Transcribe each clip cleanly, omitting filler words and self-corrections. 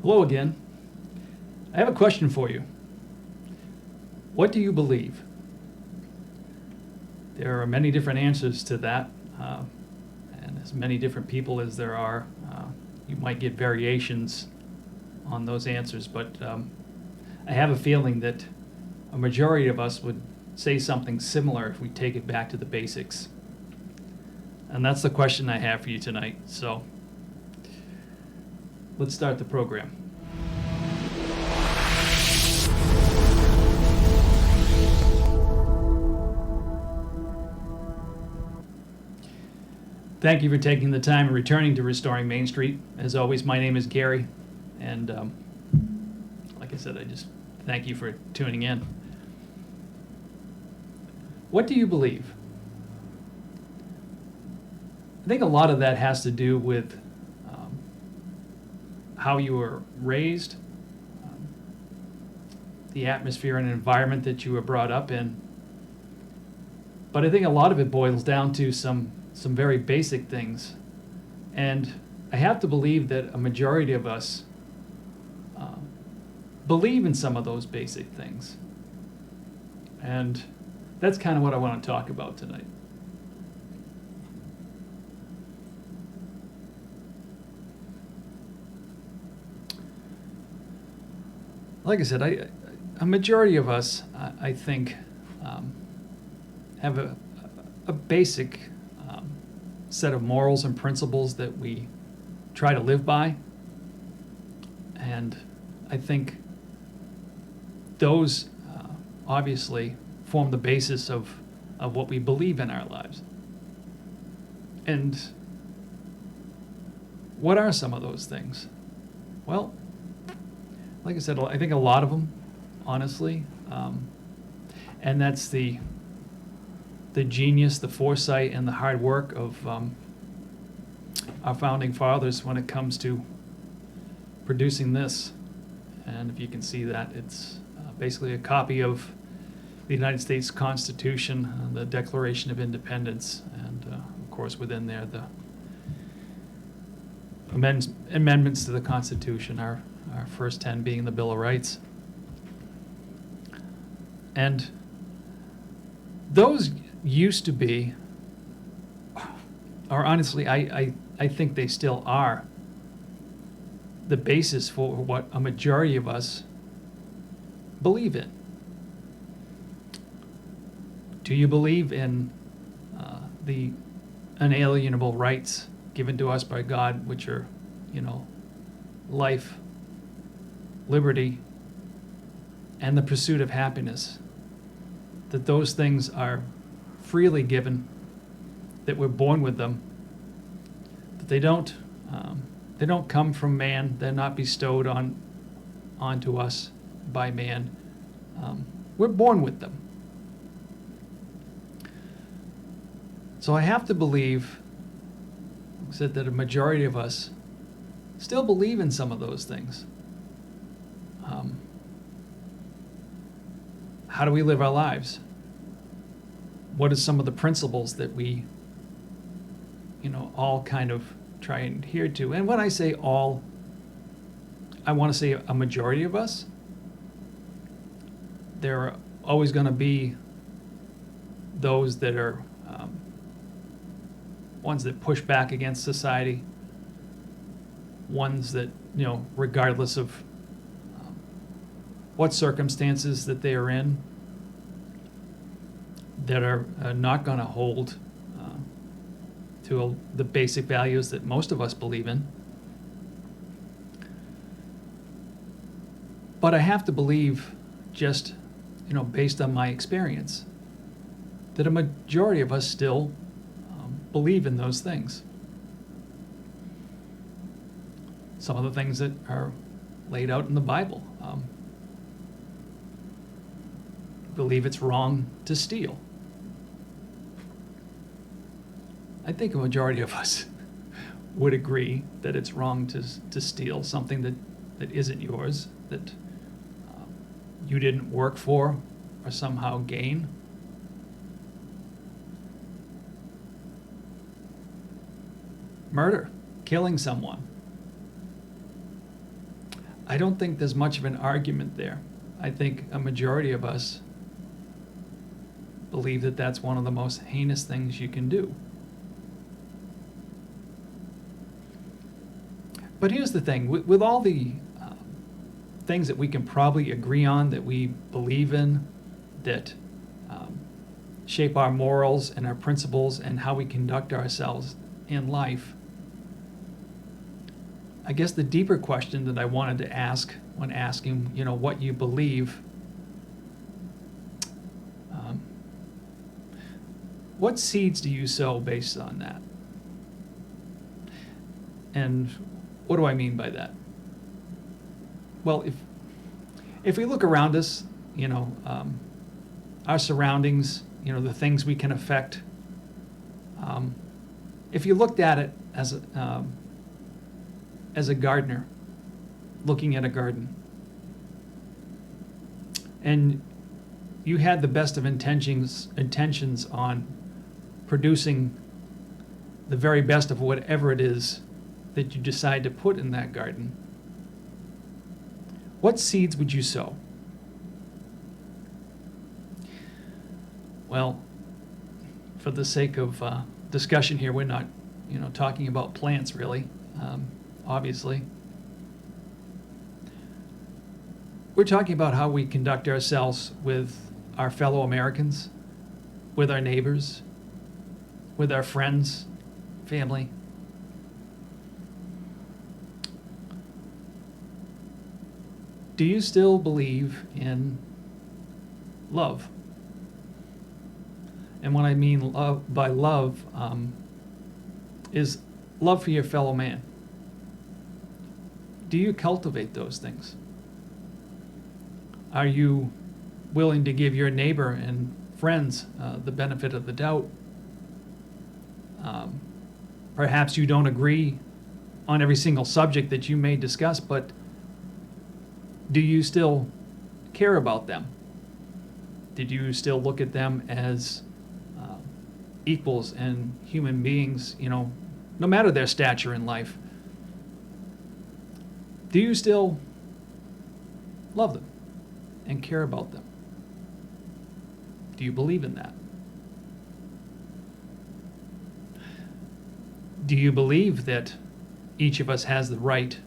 Hello again. I have a question for you. What do you believe? There are many different answers to that, and as many different people as there are, you might get variations on those answers, but I have a feeling that a majority of us would say something similar if we take it back to the basics. And that's the question I have for you tonight. So let's start the program. Thank you for taking the time and returning to Restoring Main Street. As always, my name is Gary, and like I said, I just thank you for tuning in. What do you believe? I think a lot of that has to do with how you were raised, the atmosphere and environment that you were brought up in. But I think a lot of it boils down to some very basic things. And I have to believe that a majority of us believe in some of those basic things. And that's kind of what I want to talk about tonight. Like I said, a majority of us, I think, have a basic set of morals and principles that we try to live by. And I think those obviously form the basis of what we believe in our lives. And what are some of those things? Well, like I said, I think a lot of them, honestly, and that's the genius, the foresight, and the hard work of our founding fathers when it comes to producing this. And if you can see that, it's basically a copy of the United States Constitution, the Declaration of Independence, and of course within there the amendments to the Constitution, our first 10 being the Bill of Rights. And those used to be, or honestly, I think they still are, the basis for what a majority of us believe in. Do you believe in the unalienable rights given to us by God, which are, life, liberty, and the pursuit of happiness? That those things are freely given, that we're born with them, that they don't come from man, they're not bestowed onto us by man. We're born with them. So I have to believe, like I said, that a majority of us still believe in some of those things. How do we live our lives? What are some of the principles that we, all kind of try and adhere to? And when I say all, I want to say a majority of us. There are always going to be those that are ones that push back against society, ones that, regardless of what circumstances that they are in, that are not going to hold to the basic values that most of us believe in. But I have to believe, just based on my experience, that a majority of us still believe in those things. Some of the things that are laid out in the Bible. Believe it's wrong to steal. I think a majority of us would agree that it's wrong to steal something that isn't yours, that you didn't work for or somehow gain. Murder, killing someone. I don't think there's much of an argument there. I think a majority of us believe that that's one of the most heinous things you can do. But here's the thing, with all the things that we can probably agree on, that we believe in, that shape our morals and our principles and how we conduct ourselves in life, I guess the deeper question that I wanted to ask when asking, what you believe, what seeds do you sow based on that? And what do I mean by that? Well, if we look around us, our surroundings, the things we can affect, if you looked at it as a gardener looking at a garden, and you had the best of intentions on producing the very best of whatever it is that you decide to put in that garden, what seeds would you sow? Well, for the sake of discussion here, we're not, talking about plants really, obviously. We're talking about how we conduct ourselves with our fellow Americans, with our neighbors, with our friends, family. Do you still believe in love? And what I mean by love is love for your fellow man. Do you cultivate those things? Are you willing to give your neighbor and friends the benefit of the doubt? Perhaps you don't agree on every single subject that you may discuss, but do you still care about them? Did you still look at them as equals and human beings, no matter their stature in life? Do you still love them and care about them? Do you believe in that? Do you believe that each of us has the right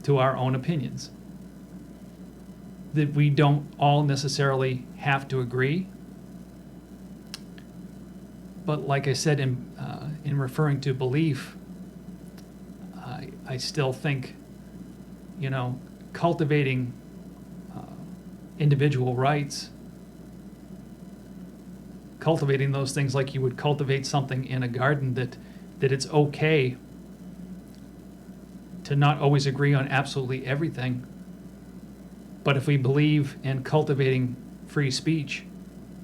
to our own opinions? That we don't all necessarily have to agree? But like I said, in referring to belief, I still think, cultivating individual rights, cultivating those things like you would cultivate something in a garden, that it's okay to not always agree on absolutely everything. But if we believe in cultivating free speech,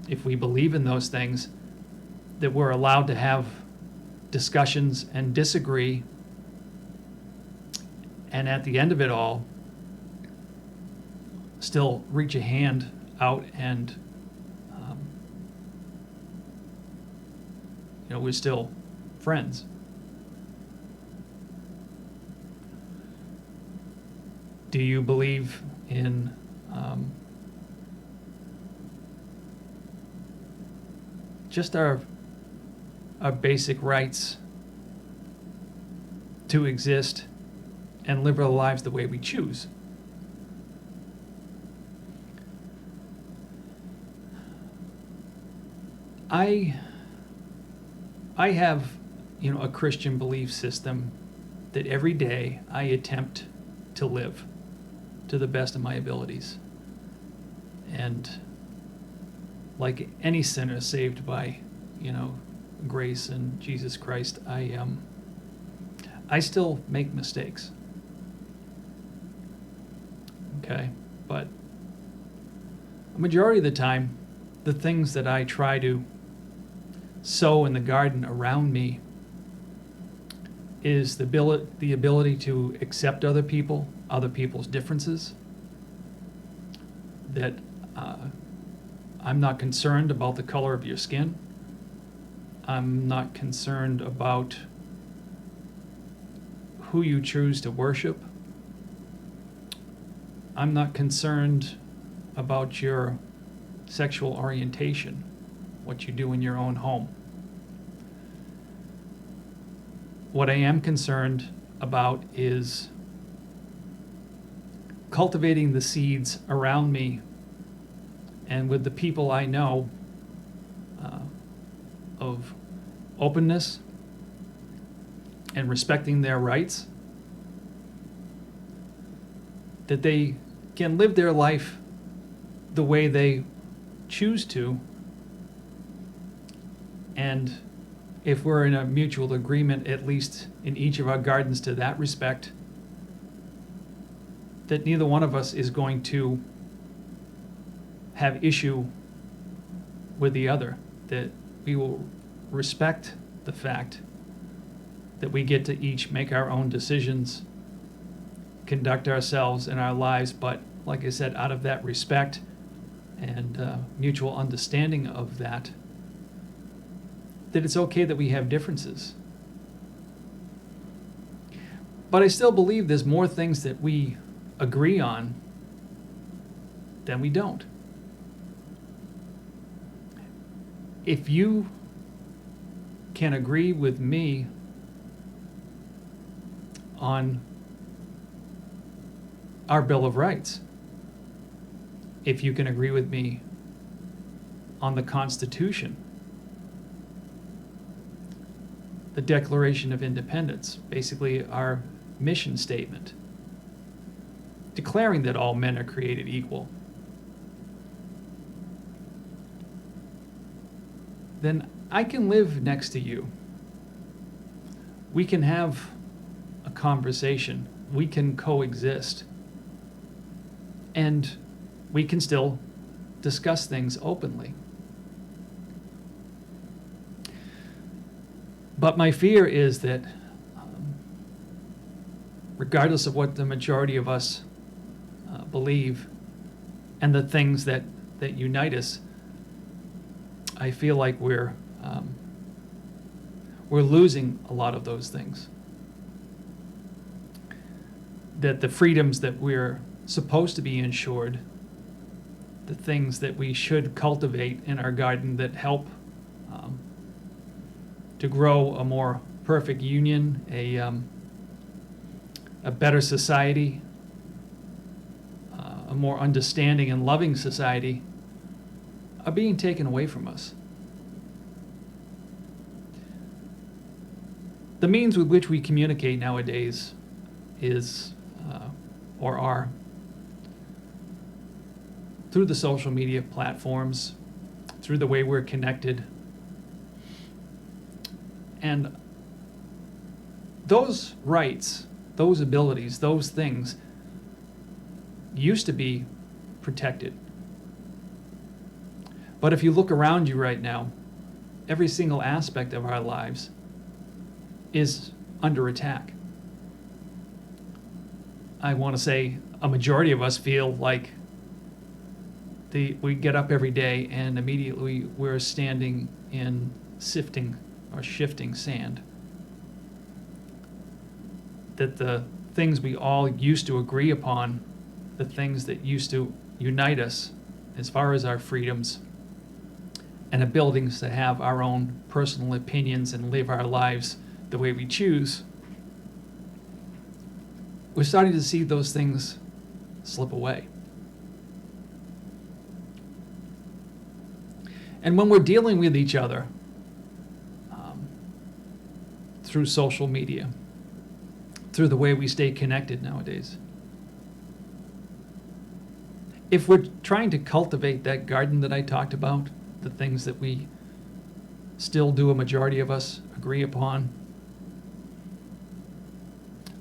if we believe in those things, that we're allowed to have discussions and disagree, and at the end of it all, still reach a hand out and, we're still friends. Do you believe in just our basic rights to exist and live our lives the way we choose? I have, a Christian belief system that every day I attempt to live to the best of my abilities. And like any sinner saved by, grace and Jesus Christ, I still make mistakes. Okay, but a majority of the time, the things that I try to sow in the garden around me is the ability to accept other people's differences, that I'm not concerned about the color of your skin. I'm not concerned about who you choose to worship I'm not concerned about your sexual orientation, what you do in your own home. What I am concerned about is cultivating the seeds around me and with the people I know of openness and respecting their rights, that they can live their life the way they choose to, and if we're in a mutual agreement, at least in each of our gardens to that respect, that neither one of us is going to have issue with the other, that we will respect the fact that we get to each make our own decisions, conduct ourselves in our lives, but like I said, out of that respect and mutual understanding of that it's okay that we have differences. But I still believe there's more things that we agree on than we don't. If you can agree with me on our Bill of Rights, if you can agree with me on the Constitution, the Declaration of Independence, basically our mission statement, declaring that all men are created equal, then I can live next to you. We can have a conversation. We can coexist. And we can still discuss things openly. But my fear is that regardless of what the majority of us believe and the things that unite us, I feel like we're losing a lot of those things. That the freedoms that we're supposed to be ensured, the things that we should cultivate in our garden that help to grow a more perfect union, a better society, a more understanding and loving society, are being taken away from us. The means with which we communicate nowadays is, or are, through the social media platforms, through the way we're connected. And those rights, those abilities, those things used to be protected. But if you look around you right now, every single aspect of our lives is under attack. I want to say a majority of us feel like we get up every day and immediately we're standing in sifting or shifting sand. That the things we all used to agree upon, the things that used to unite us as far as our freedoms and abilities to have our own personal opinions and live our lives the way we choose, we're starting to see those things slip away. And when we're dealing with each other through social media, through the way we stay connected nowadays, if we're trying to cultivate that garden that I talked about, the things that we still do, a majority of us agree upon,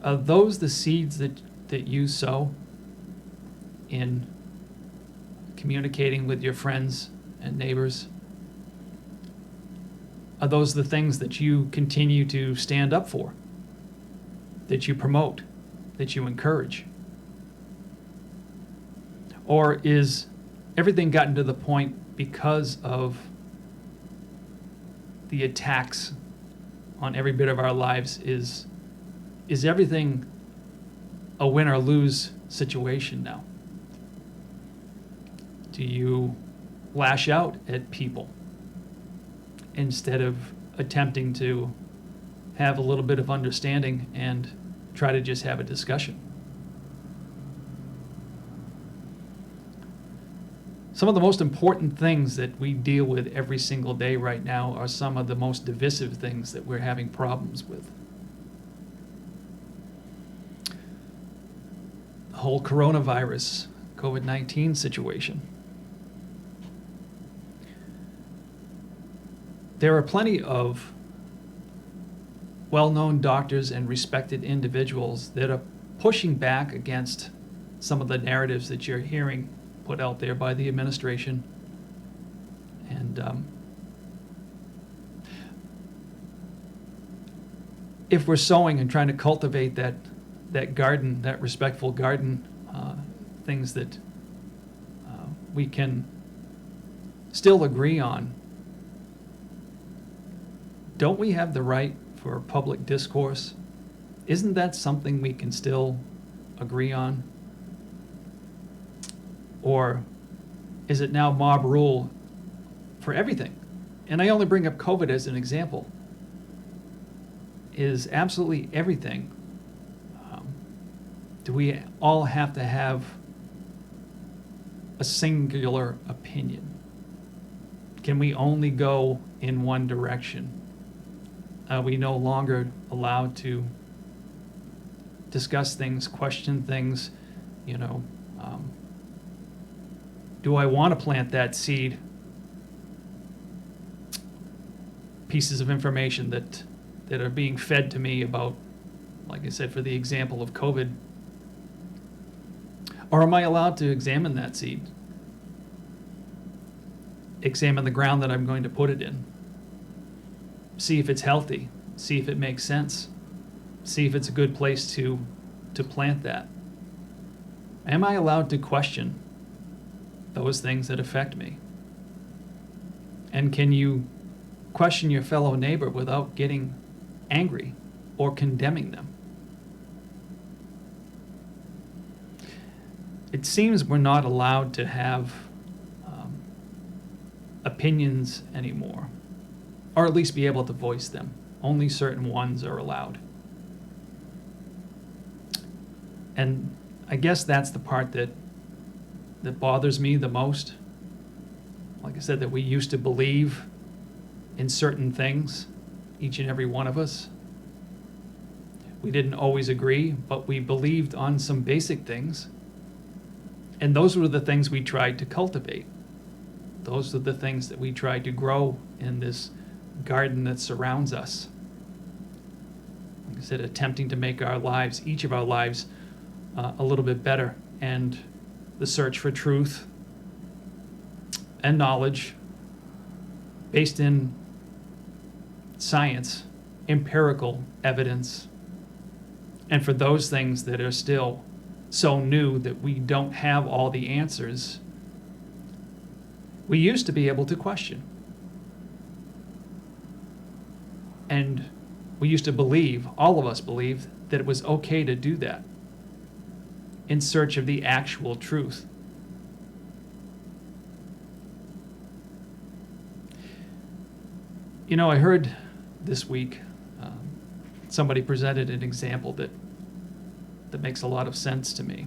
are those the seeds that you sow in communicating with your friends and neighbors? Are those the things that you continue to stand up for, that you promote, that you encourage? Or is everything gotten to the point because of the attacks on every bit of our lives, is everything a win or lose situation now? Do you lash out at people instead of attempting to have a little bit of understanding and try to just have a discussion? Some of the most important things that we deal with every single day right now are some of the most divisive things that we're having problems with. The whole coronavirus, COVID-19 situation. There are plenty of well-known doctors and respected individuals that are pushing back against some of the narratives that you're hearing put out there by the administration. And if we're sowing and trying to cultivate that garden, that respectful garden, things that we can still agree on, don't we have the right for public discourse? Isn't that something we can still agree on? Or is it now mob rule for everything? And I only bring up COVID as an example. Is absolutely everything. Do we all have to have a singular opinion? Can we only go in one direction? Are we no longer allowed to discuss things, question things, do I want to plant that seed? Pieces of information that are being fed to me about, like I said, for the example of COVID. Or am I allowed to examine that seed? Examine the ground that I'm going to put it in. See if it's healthy. See if it makes sense. See if it's a good place to plant that. Am I allowed to question those things that affect me? And can you question your fellow neighbor without getting angry or condemning them? It seems we're not allowed to have opinions anymore, or at least be able to voice them. Only certain ones are allowed. And I guess that's the part that bothers me the most. Like I said, that we used to believe in certain things, each and every one of us. We didn't always agree, but we believed on some basic things. And those were the things we tried to cultivate. Those are the things that we tried to grow in this garden that surrounds us. Like I said, attempting to make our lives, each of our lives, a little bit better. And the search for truth and knowledge based in science, empirical evidence, and for those things that are still so new that we don't have all the answers, we used to be able to question. And we used to believe, all of us believed, that it was okay to do that in search of the actual truth. I heard this week somebody presented an example that makes a lot of sense to me.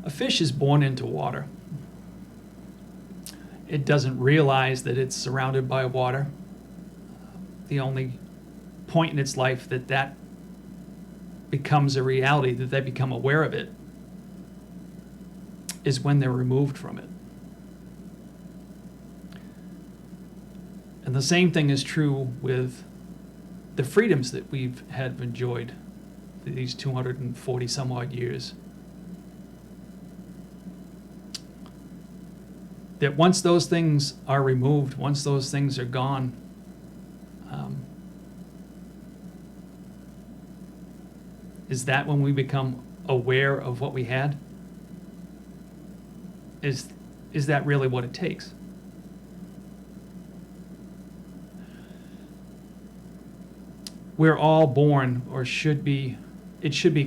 A fish is born into water. It doesn't realize that it's surrounded by water. The only point in its life that becomes a reality, that they become aware of it, is when they're removed from it. And the same thing is true with the freedoms that we've had enjoyed these 240 some odd years. That once those things are removed, once those things are gone, is that when we become aware of what we had? Is that really what it takes? We're all born, or it should be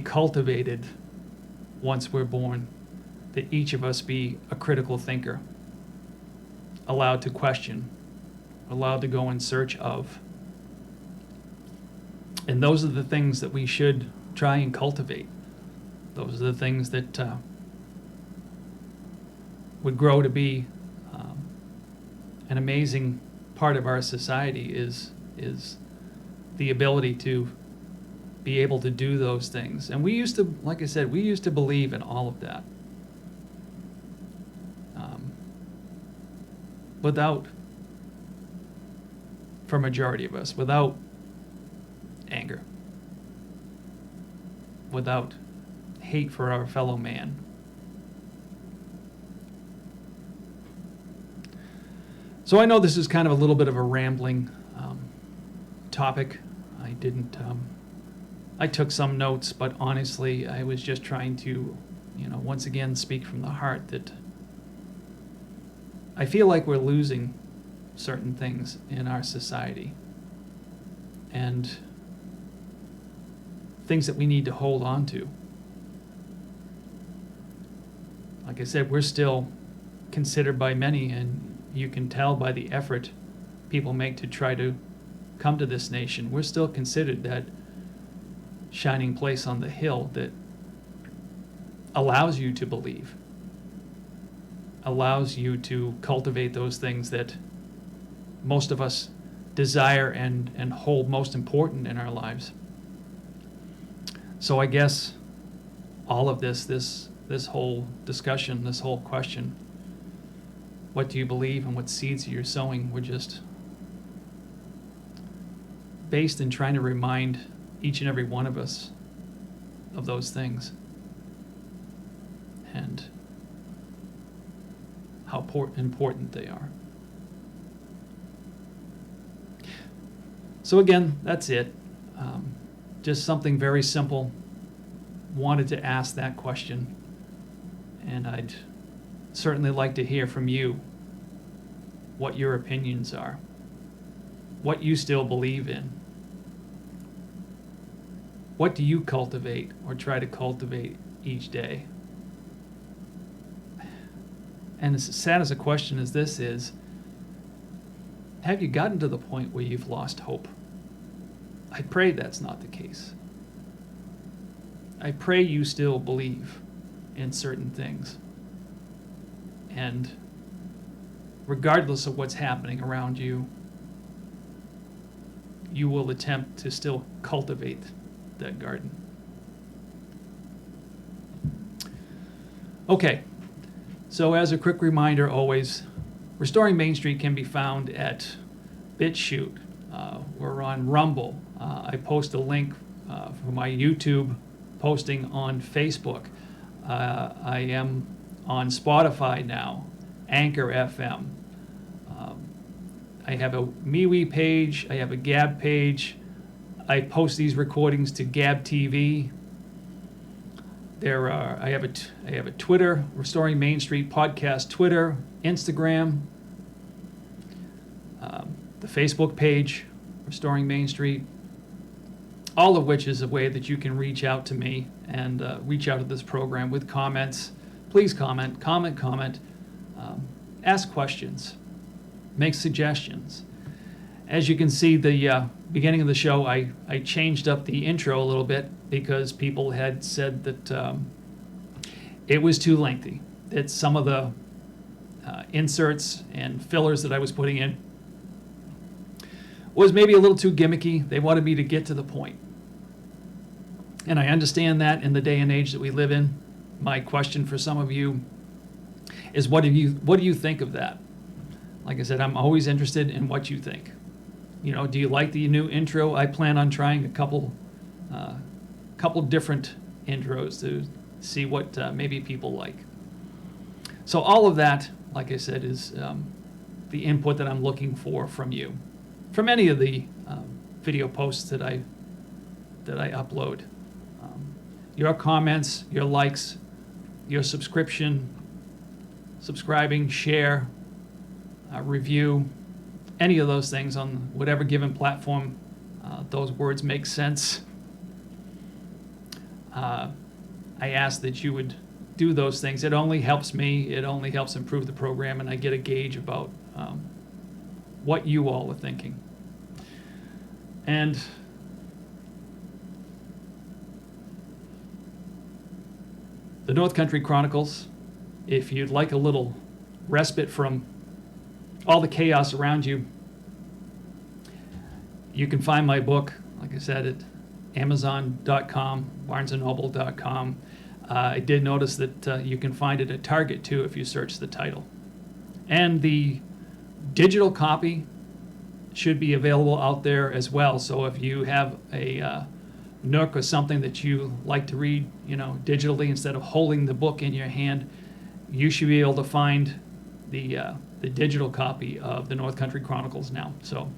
cultivated once we're born, that each of us be a critical thinker, allowed to question, allowed to go in search of. And those are the things that we should try and cultivate. Those are the things that would grow to be an amazing part of our society is the ability to be able to do those things. And we used to, like I said, we used to believe in all of that. Without, for a majority of us, without anger, without hate for our fellow man. So I know this is kind of a little bit of a rambling topic. I took some notes, but honestly, I was just trying to, once again, speak from the heart that I feel like we're losing certain things in our society and things that we need to hold on to. Like I said, we're still considered by many, and you can tell by the effort people make to try to come to this nation, we're still considered that shining place on the hill that allows you to believe, allows you to cultivate those things that most of us desire and hold most important in our lives. So I guess all of this whole discussion, this whole question, what do you believe and what seeds you're sowing, we're just based in trying to remind each and every one of us of those things and how important they are. So again, that's it. Just something very simple. Wanted to ask that question, and I'd certainly like to hear from you what your opinions are, what you still believe in. What do you cultivate or try to cultivate each day? And as sad as a question as this is, have you gotten to the point where you've lost hope? I pray that's not the case. I pray you still believe in certain things. And regardless of what's happening around you, you will attempt to still cultivate that garden. Okay, so as a quick reminder, always, Restoring Main Street can be found at BitChute. We're on Rumble. I post a link for my YouTube posting on Facebook. I am on Spotify now, Anchor FM. I have a MeWe page. I have a Gab page. I post these recordings to Gab TV. I have a Twitter, Restoring Main Street Podcast Twitter, Instagram, the Facebook page, Restoring Main Street, all of which is a way that you can reach out to me and reach out to this program with comments. Please comment, ask questions, make suggestions. As you can see, the beginning of the show, I changed up the intro a little bit because people had said that it was too lengthy, that some of the inserts and fillers that I was putting in was maybe a little too gimmicky. They wanted me to get to the point. And I understand that in the day and age that we live in. My question for some of you is, what do you think of that? Like I said, I'm always interested in what you think. Do you like the new intro? I plan on trying a couple different intros to see what maybe people like. So all of that, like I said, is the input that I'm looking for from you, from any of the video posts that I upload. Your comments, your likes, your subscribing, share, review, any of those things on whatever given platform those words make sense. I ask that you would do those things. It only helps me. It only helps improve the program, and I get a gauge about what you all are thinking. And the North Country Chronicles, if you'd like a little respite from all the chaos around you, you can find my book, like I said, at Amazon.com, BarnesandNoble.com. I did notice that you can find it at Target too if you search the title. And the digital copy should be available out there as well. So if you have a Nook or something that you like to read, digitally instead of holding the book in your hand, you should be able to find the digital copy of the North Country Chronicles now. So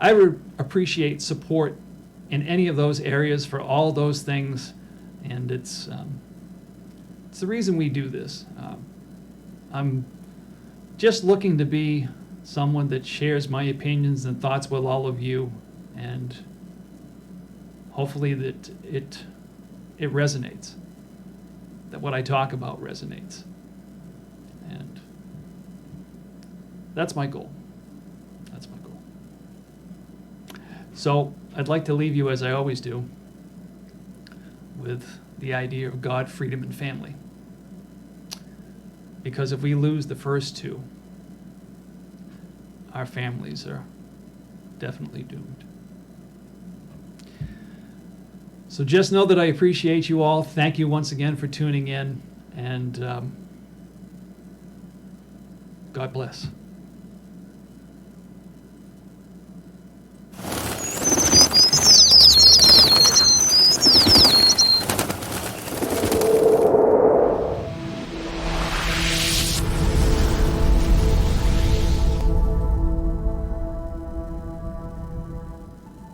I would appreciate support in any of those areas for all those things, and it's the reason we do this. I'm just looking to be someone that shares my opinions and thoughts with all of you, and hopefully that it resonates, that what I talk about resonates. And that's my goal. That's my goal. So I'd like to leave you, as I always do, with the idea of God, freedom, and family. Because if we lose the first two, our families are definitely doomed. So just know that I appreciate you all. Thank you once again for tuning in, and God bless.